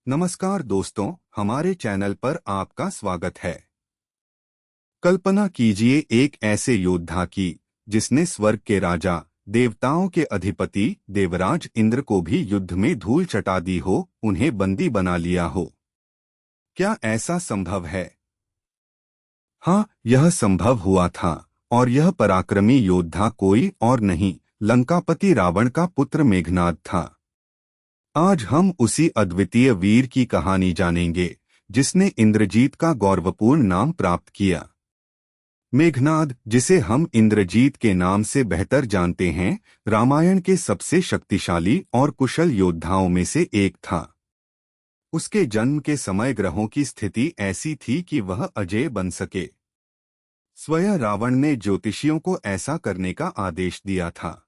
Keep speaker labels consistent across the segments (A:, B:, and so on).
A: नमस्कार दोस्तों, हमारे चैनल पर आपका स्वागत है। कल्पना कीजिए एक ऐसे योद्धा की जिसने स्वर्ग के राजा, देवताओं के अधिपति देवराज इंद्र को भी युद्ध में धूल चटा दी हो, उन्हें बंदी बना लिया हो। क्या ऐसा संभव है? हाँ, यह संभव हुआ था। और यह पराक्रमी योद्धा कोई और नहीं, लंकापति रावण का पुत्र मेघनाद था। आज हम उसी अद्वितीय वीर की कहानी जानेंगे जिसने इंद्रजीत का गौरवपूर्ण नाम प्राप्त किया। मेघनाद, जिसे हम इंद्रजीत के नाम से बेहतर जानते हैं, रामायण के सबसे शक्तिशाली और कुशल योद्धाओं में से एक था। उसके जन्म के समय ग्रहों की स्थिति ऐसी थी कि वह अजेय बन सके। स्वयं रावण ने ज्योतिषियों को ऐसा करने का आदेश दिया था।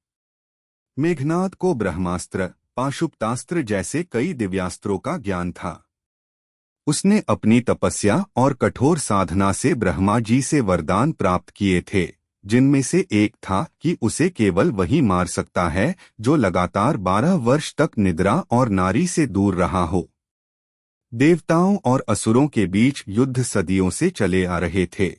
A: मेघनाद को ब्रह्मास्त्र, पाशुपतास्त्र जैसे कई दिव्यास्त्रों का ज्ञान था। उसने अपनी तपस्या और कठोर साधना से ब्रह्मा जी से वरदान प्राप्त किए थे, जिनमें से एक था कि उसे केवल वही मार सकता है जो लगातार 12 वर्ष तक निद्रा और नारी से दूर रहा हो। देवताओं और असुरों के बीच युद्ध सदियों से चले आ रहे थे।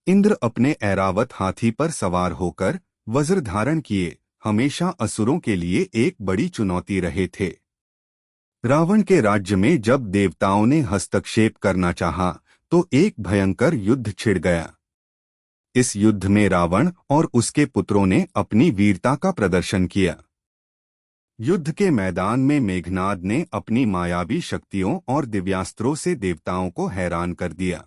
A: इंद्र अपने ऐरावत हाथी पर सवार होकर, वज्र धारण किए, हमेशा असुरों के लिए एक बड़ी चुनौती रहे थे। रावण के राज्य में जब देवताओं ने हस्तक्षेप करना चाहा, तो एक भयंकर युद्ध छिड़ गया। इस युद्ध में रावण और उसके पुत्रों ने अपनी वीरता का प्रदर्शन किया। युद्ध के मैदान में मेघनाद ने अपनी मायावी शक्तियों और दिव्यास्त्रों से देवताओं को हैरान कर दिया।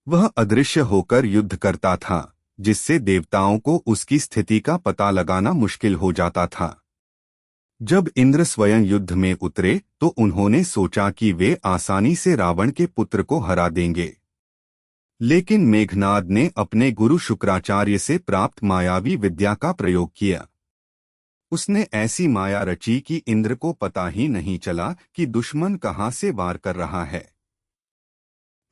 A: वह अदृश्य होकर युद्ध करता था, जिससे देवताओं को उसकी स्थिति का पता लगाना मुश्किल हो जाता था। जब इंद्र स्वयं युद्ध में उतरे तो उन्होंने सोचा कि वे आसानी से रावण के पुत्र को हरा देंगे। लेकिन मेघनाद ने अपने गुरु शुक्राचार्य से प्राप्त मायावी विद्या का प्रयोग किया। उसने ऐसी माया रची कि इंद्र को पता ही नहीं चला कि दुश्मन कहाँ से वार कर रहा है।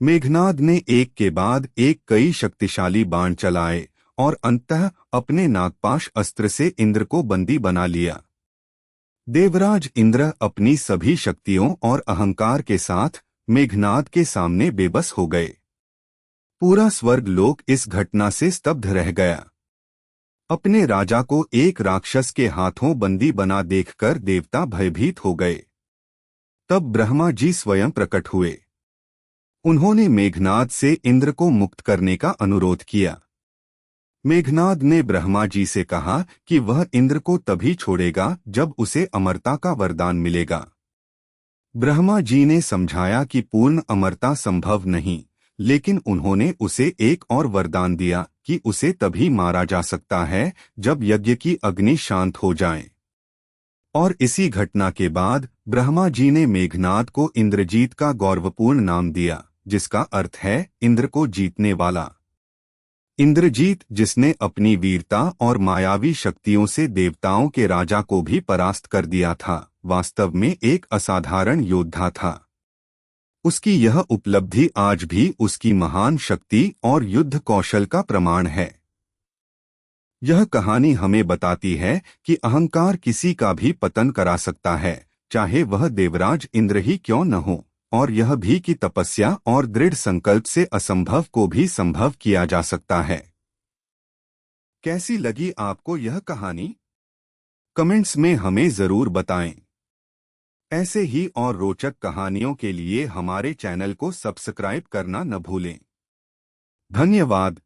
A: मेघनाद ने एक के बाद एक कई शक्तिशाली बाण चलाए और अंततः अपने नागपाश अस्त्र से इंद्र को बंदी बना लिया। देवराज इंद्र अपनी सभी शक्तियों और अहंकार के साथ मेघनाद के सामने बेबस हो गए। पूरा स्वर्गलोक इस घटना से स्तब्ध रह गया। अपने राजा को एक राक्षस के हाथों बंदी बना देखकर देवता भयभीत हो गए। तब ब्रह्मा जी स्वयं प्रकट हुए। उन्होंने मेघनाद से इंद्र को मुक्त करने का अनुरोध किया। मेघनाद ने ब्रह्मा जी से कहा कि वह इंद्र को तभी छोड़ेगा जब उसे अमरता का वरदान मिलेगा। ब्रह्मा जी ने समझाया कि पूर्ण अमरता संभव नहीं, लेकिन उन्होंने उसे एक और वरदान दिया कि उसे तभी मारा जा सकता है जब यज्ञ की अग्नि शांत हो जाए। और इसी घटना के बाद ब्रह्मा जी ने मेघनाद को इंद्रजीत का गौरवपूर्ण नाम दिया, जिसका अर्थ है इंद्र को जीतने वाला। इंद्रजीत, जिसने अपनी वीरता और मायावी शक्तियों से देवताओं के राजा को भी परास्त कर दिया था, वास्तव में एक असाधारण योद्धा था। उसकी यह उपलब्धि आज भी उसकी महान शक्ति और युद्ध कौशल का प्रमाण है। यह कहानी हमें बताती है कि अहंकार किसी का भी पतन करा सकता है, चाहे वह देवराज इंद्र ही क्यों न हो, और यह भी कि तपस्या और दृढ़ संकल्प से असंभव को भी संभव किया जा सकता है। कैसी लगी आपको यह कहानी? कमेंट्स में हमें जरूर बताएं। ऐसे ही और रोचक कहानियों के लिए हमारे चैनल को सब्सक्राइब करना न भूलें। धन्यवाद।